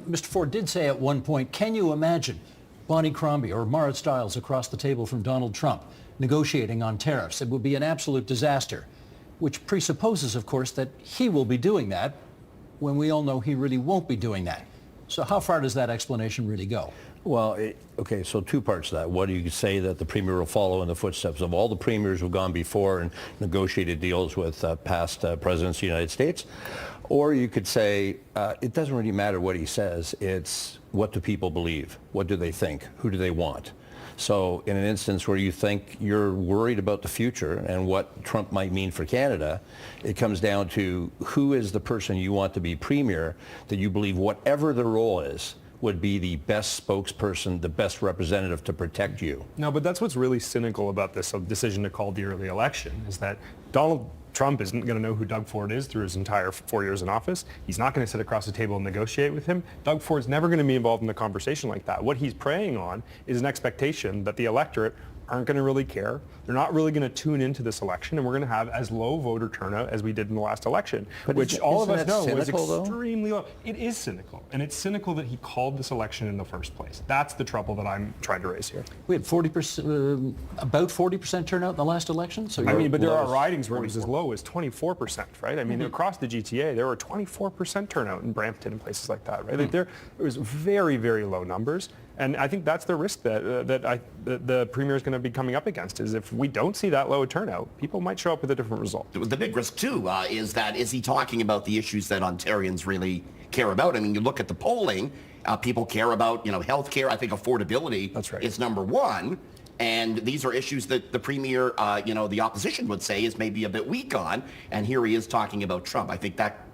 Mr. Ford did say at one point, can you imagine Bonnie Crombie or Marit Stiles across the table from Donald Trump negotiating on tariffs? It would be an absolute disaster, which presupposes, of course, that he will be doing that when we all know he really won't be doing that. So how far does that explanation really go? Well, okay, so two parts to that. What do you say that the Premier will follow in the footsteps of all the premiers who've gone before and negotiated deals with past presidents of the United States? Or you could say it doesn't really matter what he says. It's what do people believe? What do they think? Who do they want? So in an instance where you think you're worried about the future and what Trump might mean for Canada, it comes down to who is the person you want to be premier that you believe whatever the role is would be the best spokesperson, the best representative to protect you. No, but that's what's really cynical about this decision to call the early election, is that Donald Trump isn't going to know who Doug Ford is through his entire 4 years in office. He's not going to sit across the table and negotiate with him. Doug Ford's never going to be involved in a conversation like that. What he's preying on is an expectation that the electorate aren't going to really care. They're not really going to tune into this election, and we're going to have as low voter turnout as we did in the last election, which all of us know is extremely low. It is cynical, and it's cynical that he called this election in the first place. That's the trouble that I'm trying to raise here. We had 40%, about 40% turnout in the last election. So I mean, but there are ridings where it was as low as 24%, right? I mean, across the GTA, there were 24% turnout in Brampton and places like that, right? There was very, very low numbers. And I think that's the risk that the Premier is going to be coming up against, is if we don't see that low a turnout, people might show up with a different result. The big risk, too, is he talking about the issues that Ontarians really care about? I mean, you look at the polling, people care about, health care. I think affordability is number one. And these are issues that the Premier, the opposition would say is maybe a bit weak on. And here he is talking about Trump. I think that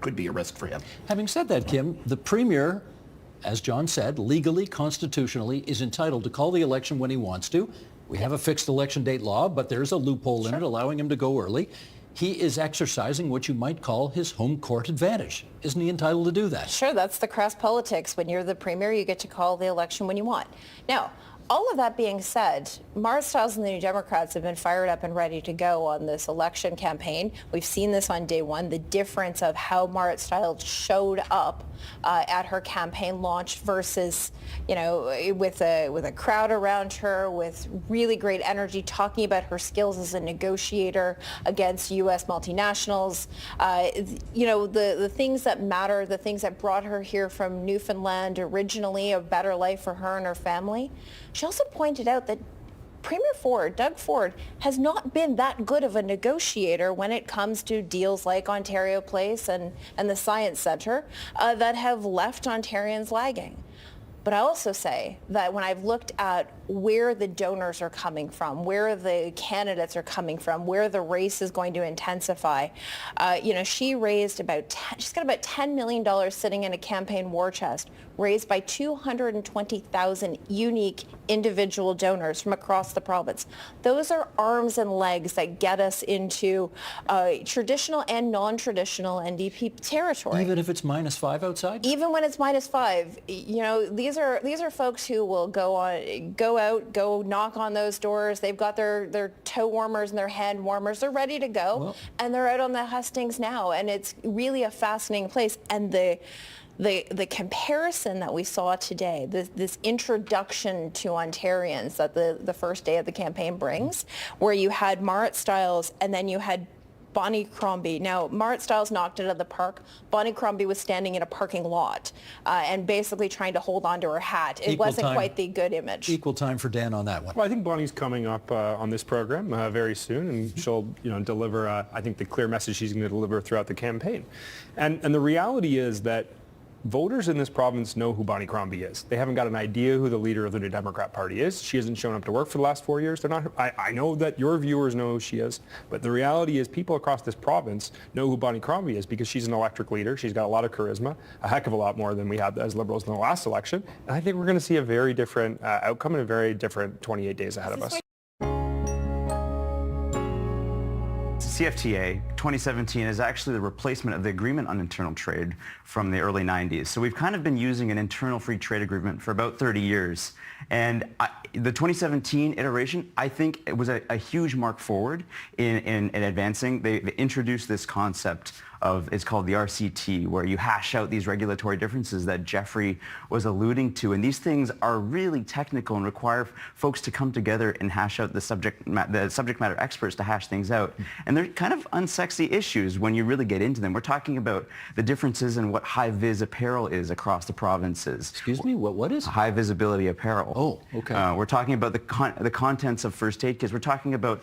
could be a risk for him. Having said that, Kim, the Premier, as John said, legally, constitutionally, is entitled to call the election when he wants to. We have a fixed election date law, but there's a loophole in it allowing him to go early. He is exercising what you might call his home court advantage. Isn't he entitled to do that? Sure, that's the crass politics. When you're the Premier, you get to call the election when you want. Now, all of that being said, Marit Stiles and the New Democrats have been fired up and ready to go on this election campaign. We've seen this on day one, the difference of how Marit Stiles showed up at her campaign launch versus, with a crowd around her, with really great energy, talking about her skills as a negotiator against U.S. multinationals. The things that matter, the things that brought her here from Newfoundland originally, a better life for her and her family. She also pointed out that Premier Ford, Doug Ford, has not been that good of a negotiator when it comes to deals like Ontario Place and the Science Centre that have left Ontarians lagging. But I also say that when I've looked at where the donors are coming from, where the candidates are coming from, where the race is going to intensify, she raised she's got about $10 million sitting in a campaign war chest, raised by 220,000 unique individual donors from across the province. Those are arms and legs that get us into traditional and non-traditional NDP territory. Even if it's -5 outside? Even when it's -5, these are folks who will go knock on those doors. They've got their toe warmers and their hand warmers. They're ready to go, and they're out on the hustings now. And it's really a fascinating place. And the comparison that we saw today, this introduction to Ontarians that the first day of the campaign brings, where you had Marit Stiles and then you had Bonnie Crombie. Now, Marit Stiles knocked it out of the park. Bonnie Crombie was standing in a parking lot and basically trying to hold on to her hat. It wasn't quite the good image. Equal time for Dan on that one. Well, I think Bonnie's coming up on this program very soon, and she'll deliver, I think, the clear message she's going to deliver throughout the campaign. And the reality is that voters in this province know who Bonnie Crombie is. They haven't got an idea who the leader of the New Democrat Party is. She hasn't shown up to work for the last 4 years. They're not. I know that your viewers know who she is, but the reality is people across this province know who Bonnie Crombie is because she's an electric leader. She's got a lot of charisma, a heck of a lot more than we had as Liberals in the last election. And I think we're going to see a very different outcome and a very different 28 days ahead of us. CFTA 2017 is actually the replacement of the Agreement on Internal Trade from the early 90s. So we've kind of been using an internal free trade agreement for about 30 years. And the 2017 iteration, I think it was a huge mark forward in advancing. They introduced this concept of, it's called the RCT, where you hash out these regulatory differences that Jeffrey was alluding to. And these things are really technical and require folks to come together and hash out the subject matter experts to hash things out. And they're kind of unsexy sexy issues when you really get into them. We're talking about the differences in what high-vis apparel is across the provinces. Excuse me, what is? High visibility apparel. Oh, okay. We're talking about the contents of first aid kits. We're talking about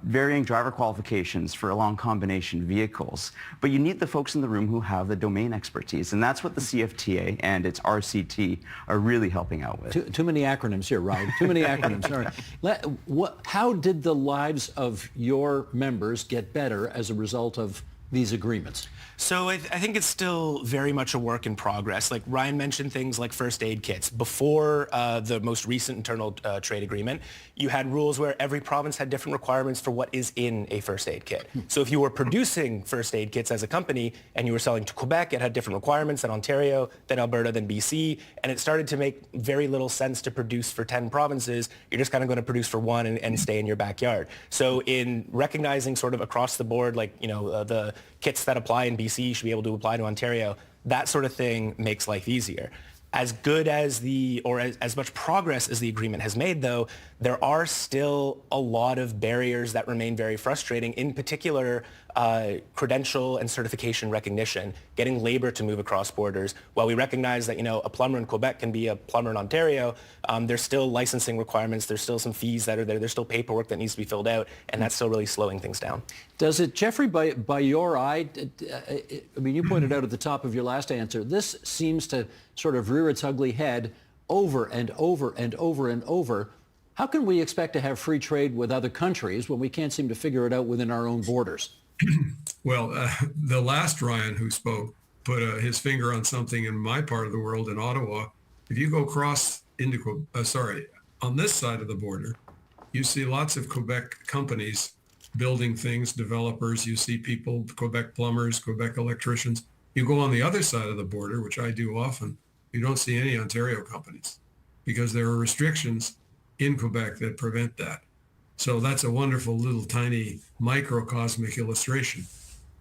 varying driver qualifications for long combination vehicles. But you need the folks in the room who have the domain expertise, and that's what the CFTA and its RCT are really helping out with. Too many acronyms here, Ryan. Too many acronyms. All right. How did the lives of your members get better as a result of these agreements? So I think it's still very much a work in progress. Like Ryan mentioned things like first aid kits. Before the most recent internal trade agreement, you had rules where every province had different requirements for what is in a first aid kit. So if you were producing first aid kits as a company and you were selling to Quebec, it had different requirements than Ontario, than Alberta, than BC, and it started to make very little sense to produce for 10 provinces. You're just kind of going to produce for one and stay in your backyard. So in recognizing sort of across the board, like, the kits that apply in BC should be able to apply to Ontario, that sort of thing makes life easier. As good as as much progress as the agreement has made, though, there are still a lot of barriers that remain very frustrating, in particular credential and certification recognition, getting labor to move across borders. While we recognize that, a plumber in Quebec can be a plumber in Ontario, there's still licensing requirements, there's still some fees that are there, there's still paperwork that needs to be filled out, and that's still really slowing things down. Does it, Jeffrey, by your eye, I mean, you pointed out at the top of your last answer, this seems to sort of rear its ugly head over and over and over and over. How can we expect to have free trade with other countries when we can't seem to figure it out within our own borders? Well, the last Ryan who spoke put his finger on something in my part of the world, in Ottawa. If you go across into, on this side of the border, you see lots of Quebec companies building things, developers. You see people, Quebec plumbers, Quebec electricians. You go on the other side of the border, which I do often, you don't see any Ontario companies because there are restrictions in Quebec that prevent that. So that's a wonderful little tiny microcosmic illustration.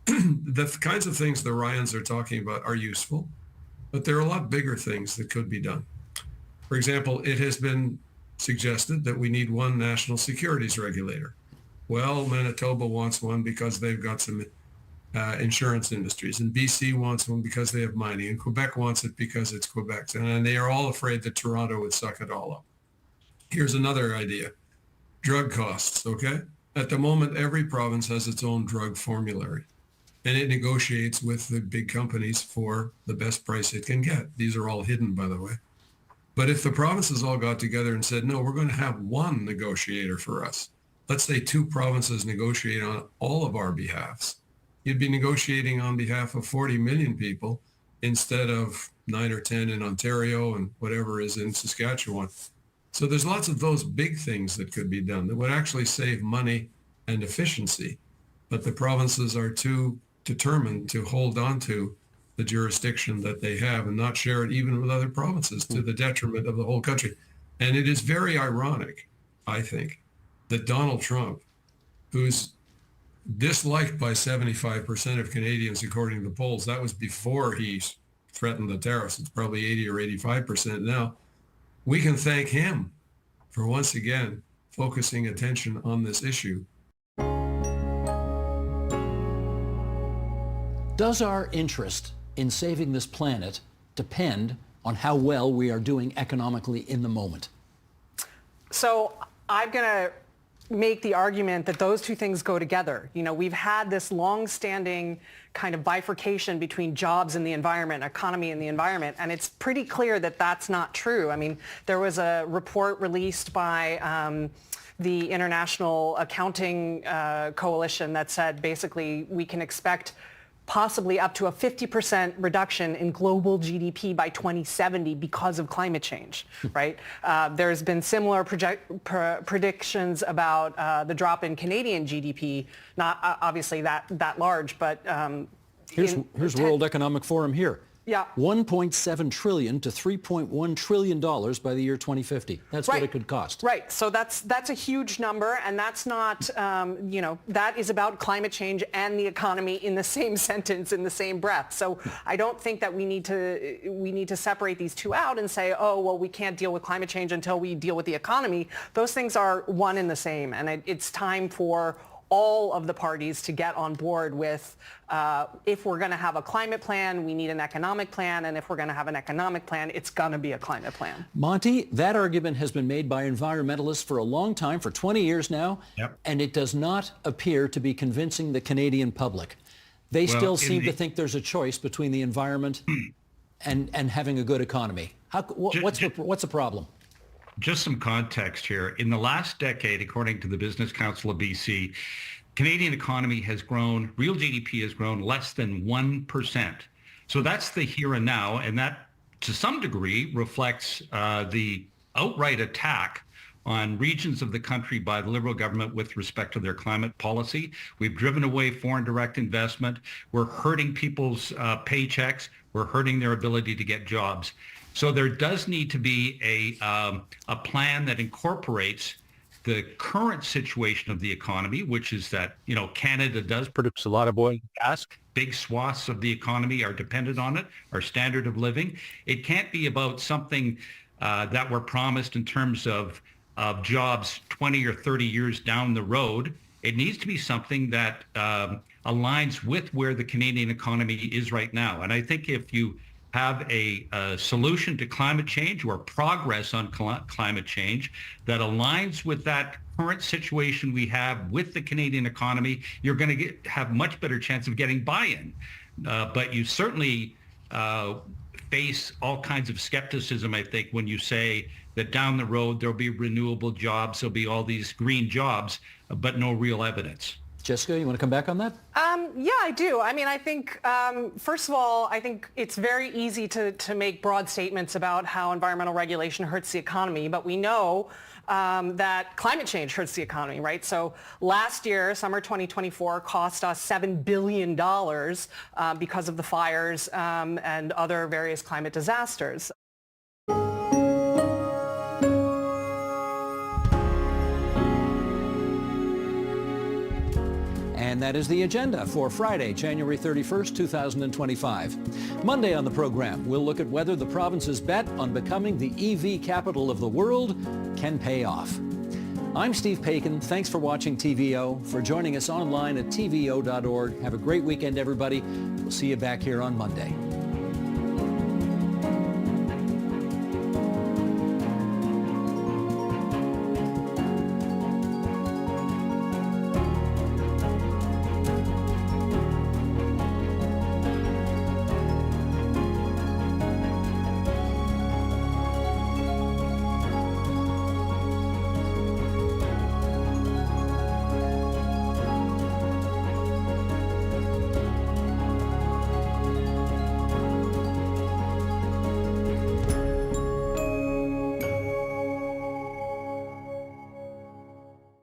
The kinds of things the Ryans are talking about are useful, but there are a lot bigger things that could be done. For example, it has been suggested that we need one national securities regulator. Well, Manitoba wants one because they've got some insurance industries, and BC wants one because they have mining, and Quebec wants it because it's Quebec, and they are all afraid that Toronto would suck it all up. Here's another idea. Drug costs, okay? At the moment, every province has its own drug formulary, and it negotiates with the big companies for the best price it can get. These are all hidden, by the way. But if the provinces all got together and said, no, we're going to have one negotiator for us, let's say 2 provinces negotiate on all of our behalfs, you'd be negotiating on behalf of 40 million people instead of 9 or 10 in Ontario and whatever is in Saskatchewan. So there's lots of those big things that could be done that would actually save money and efficiency. But the provinces are too determined to hold on to the jurisdiction that they have and not share it even with other provinces, to the detriment of the whole country. And it is very ironic, I think, that Donald Trump, who's disliked by 75% of Canadians, according to the polls, that was before he threatened the tariffs. It's probably 80 or 85% now. We can thank him for once again focusing attention on this issue. Does our interest in saving this planet depend on how well we are doing economically in the moment? So I'm going to make the argument that those two things go together. We've had this long-standing kind of bifurcation between jobs and the environment, economy and the environment, and it's pretty clear that that's not true. I mean, there was a report released by the International Accounting Coalition that said basically we can expect possibly up to a 50% reduction in global GDP by 2070 because of climate change, right? There's been similar predictions about the drop in Canadian GDP, not obviously that large, but... Here's World Economic Forum here. Yeah. $1.7 trillion to $3.1 trillion by the year 2050. That's right. What it could cost. Right. So that's a huge number, and that's not, that is about climate change and the economy in the same sentence, in the same breath. So I don't think that we need to separate these two out and say, oh, well, we can't deal with climate change until we deal with the economy. Those things are one and the same, and it's time for all of the parties to get on board with if we're going to have a climate plan, we need an economic plan, and if we're going to have an economic plan, it's going to be a climate plan. Monty, that argument has been made by environmentalists for a long time, for 20 years now, and it does not appear to be convincing the Canadian public. They still seem to think there's a choice between the environment and having a good economy. What's the problem? Just some context here. In the last decade, according to the Business Council of BC, Canadian economy has grown, real GDP has grown less than 1%. So that's the here and now, and that to some degree reflects the outright attack on regions of the country by the Liberal government with respect to their climate policy. We've driven away foreign direct investment. We're hurting people's paychecks. We're hurting their ability to get jobs. So there does need to be a plan that incorporates the current situation of the economy, which is that, Canada does produce a lot of oil and gas. Big swaths of the economy are dependent on it, our standard of living. It can't be about something that we're promised in terms of jobs 20 or 30 years down the road. It needs to be something that aligns with where the Canadian economy is right now. And I think if you have a solution to climate change or progress on climate change that aligns with that current situation we have with the Canadian economy, you're going to have much better chance of getting buy-in. But you certainly face all kinds of skepticism, I think, when you say that down the road there'll be renewable jobs, there'll be all these green jobs, but no real evidence. Jessica, you want to come back on that? Yeah, I do. I mean, I think, first of all, I think it's very easy to make broad statements about how environmental regulation hurts the economy, but we know that climate change hurts the economy, right? So last year, summer 2024, cost us $7 billion because of the fires and other various climate disasters. And that is the agenda for Friday, January 31st, 2025. Monday on the program, we'll look at whether the province's bet on becoming the EV capital of the world can pay off. I'm Steve Paikin. Thanks for watching TVO, for joining us online at tvo.org. Have a great weekend, everybody. We'll see you back here on Monday.